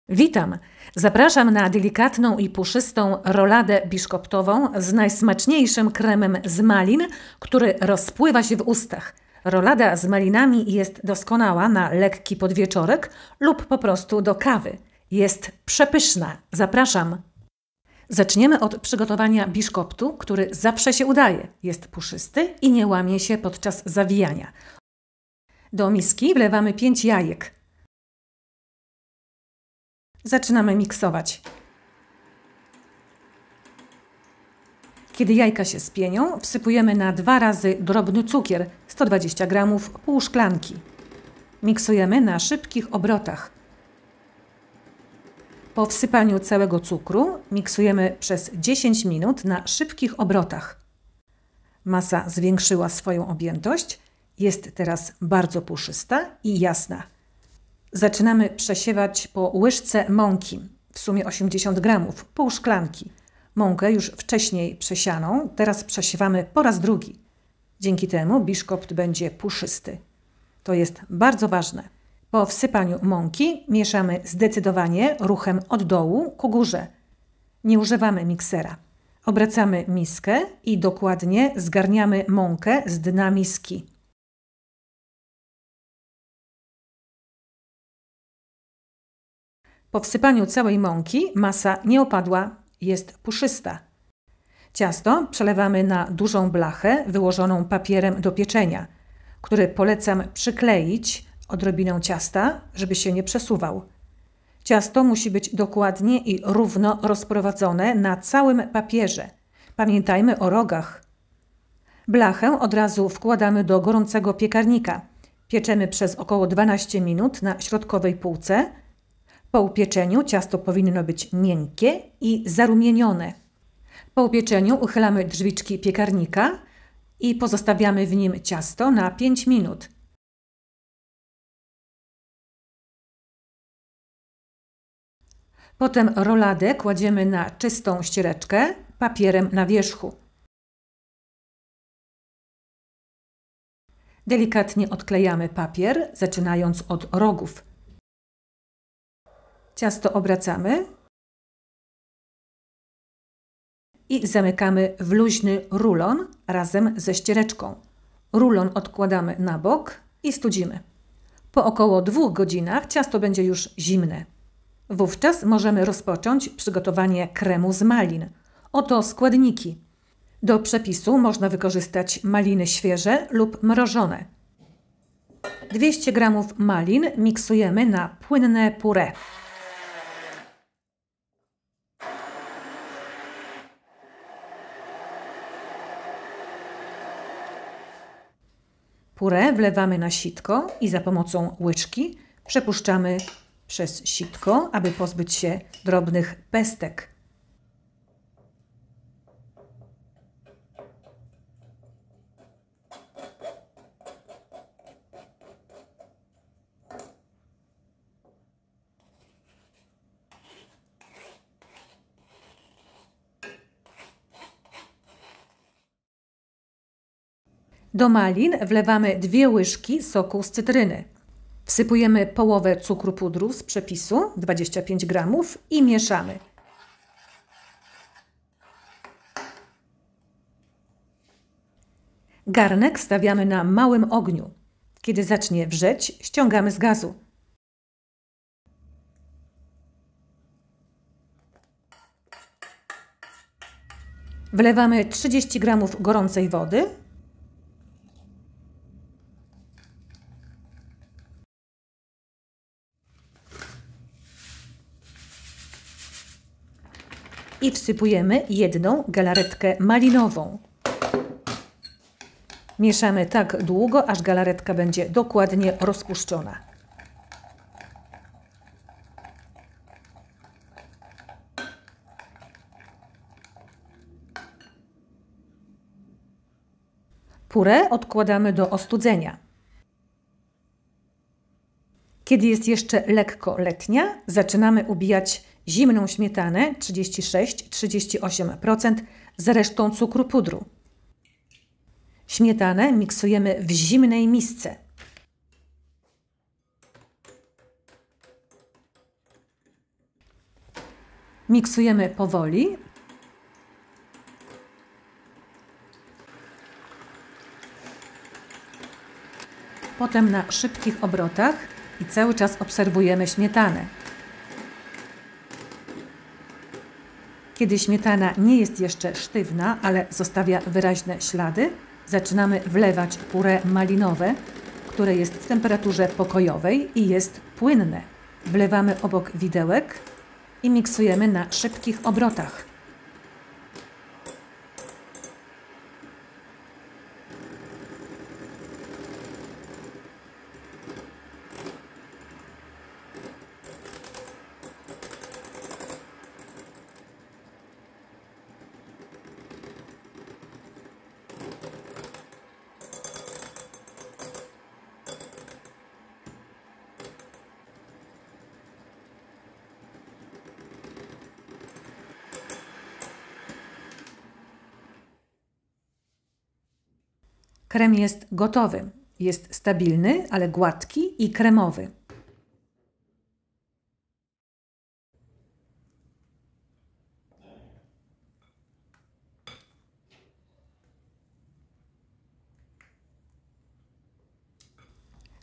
Witam! Zapraszam na delikatną i puszystą roladę biszkoptową z najsmaczniejszym kremem z malin, który rozpływa się w ustach. Rolada z malinami jest doskonała na lekki podwieczorek lub po prostu do kawy. Jest przepyszna. Zapraszam! Zaczniemy od przygotowania biszkoptu, który zawsze się udaje. Jest puszysty i nie łamie się podczas zawijania. Do miski wlewamy 5 jajek. Zaczynamy miksować. Kiedy jajka się spienią, wsypujemy na 2 razy drobny cukier, 120 g, pół szklanki. Miksujemy na szybkich obrotach. Po wsypaniu całego cukru miksujemy przez 10 minut na szybkich obrotach. Masa zwiększyła swoją objętość, jest teraz bardzo puszysta i jasna. Zaczynamy przesiewać po łyżce mąki, w sumie 80 g, pół szklanki. Mąkę już wcześniej przesianą, teraz przesiewamy po raz drugi. Dzięki temu biszkopt będzie puszysty. To jest bardzo ważne. Po wsypaniu mąki mieszamy zdecydowanie ruchem od dołu ku górze. Nie używamy miksera. Obracamy miskę i dokładnie zgarniamy mąkę z dna miski. Po wsypaniu całej mąki masa nie opadła, jest puszysta. Ciasto przelewamy na dużą blachę wyłożoną papierem do pieczenia, który polecam przykleić odrobiną ciasta, żeby się nie przesuwał. Ciasto musi być dokładnie i równo rozprowadzone na całym papierze. Pamiętajmy o rogach. Blachę od razu wkładamy do gorącego piekarnika. Pieczemy przez około 12 minut na środkowej półce. Po upieczeniu ciasto powinno być miękkie i zarumienione. Po upieczeniu uchylamy drzwiczki piekarnika i pozostawiamy w nim ciasto na 5 minut. Potem roladę kładziemy na czystą ściereczkę papierem na wierzchu. Delikatnie odklejamy papier, zaczynając od rogów. Ciasto obracamy i zamykamy w luźny rulon razem ze ściereczką. Rulon odkładamy na bok i studzimy. Po około 2 godzinach ciasto będzie już zimne. Wówczas możemy rozpocząć przygotowanie kremu z malin. Oto składniki. Do przepisu można wykorzystać maliny świeże lub mrożone. 200 g malin miksujemy na płynne puree. Puree wlewamy na sitko i za pomocą łyczki przepuszczamy przez sitko, aby pozbyć się drobnych pestek. Do malin wlewamy 2 łyżki soku z cytryny. Wsypujemy połowę cukru pudru z przepisu, 25 g, i mieszamy. Garnek stawiamy na małym ogniu. Kiedy zacznie wrzeć, ściągamy z gazu. Wlewamy 30 g gorącej wody. I wsypujemy 1 galaretkę malinową. Mieszamy tak długo, aż galaretka będzie dokładnie rozpuszczona. Puree odkładamy do ostudzenia. Kiedy jest jeszcze lekko letnia, zaczynamy ubijać zimną śmietanę 36–38% z resztą cukru pudru. Śmietanę miksujemy w zimnej misce. Miksujemy powoli. Potem na szybkich obrotach i cały czas obserwujemy śmietanę. Kiedy śmietana nie jest jeszcze sztywna, ale zostawia wyraźne ślady, zaczynamy wlewać puree malinowe, które jest w temperaturze pokojowej i jest płynne. Wlewamy obok widełek i miksujemy na szybkich obrotach. Krem jest gotowy. Jest stabilny, ale gładki i kremowy.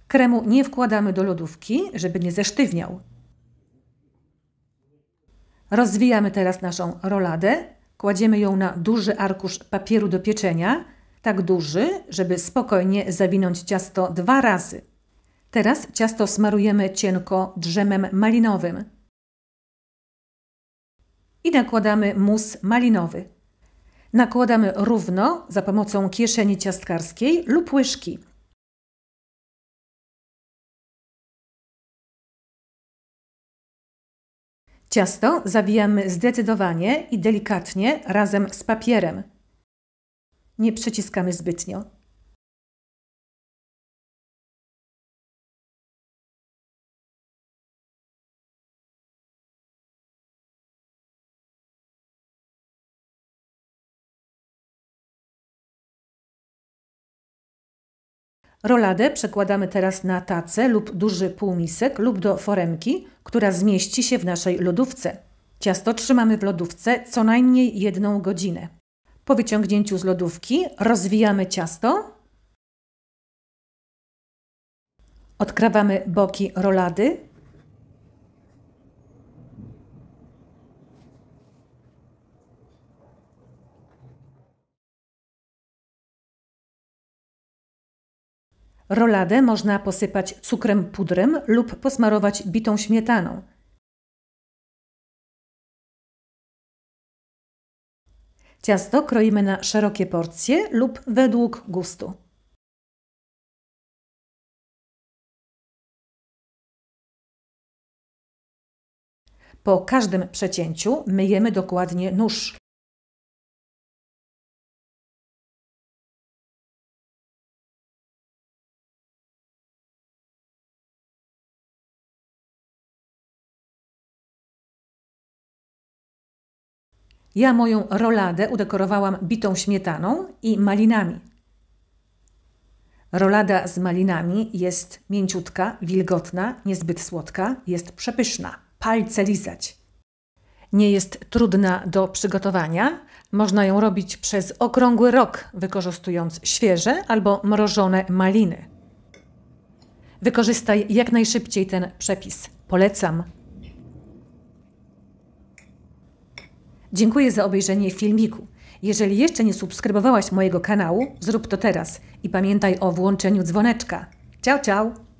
Kremu nie wkładamy do lodówki, żeby nie zesztywniał. Rozwijamy teraz naszą roladę. Kładziemy ją na duży arkusz papieru do pieczenia, tak duży, żeby spokojnie zawinąć ciasto 2 razy. Teraz ciasto smarujemy cienko drzemem malinowym. I nakładamy mus malinowy. Nakładamy równo za pomocą kieszeni ciastkarskiej lub łyżki. Ciasto zawijamy zdecydowanie i delikatnie razem z papierem. Nie przyciskamy zbytnio. Roladę przekładamy teraz na tacę lub duży półmisek lub do foremki, która zmieści się w naszej lodówce. Ciasto trzymamy w lodówce co najmniej 1 godzinę. Po wyciągnięciu z lodówki rozwijamy ciasto. Odkrawamy boki rolady. Roladę można posypać cukrem pudrem lub posmarować bitą śmietaną. Ciasto kroimy na szerokie porcje lub według gustu. Po każdym przecięciu myjemy dokładnie nóż. Ja moją roladę udekorowałam bitą śmietaną i malinami. Rolada z malinami jest mięciutka, wilgotna, niezbyt słodka, jest przepyszna. Palce lizać. Nie jest trudna do przygotowania. Można ją robić przez okrągły rok, wykorzystując świeże albo mrożone maliny. Wykorzystaj jak najszybciej ten przepis. Polecam. Dziękuję za obejrzenie filmiku. Jeżeli jeszcze nie subskrybowałaś mojego kanału, zrób to teraz i pamiętaj o włączeniu dzwoneczka. Ciao, ciao!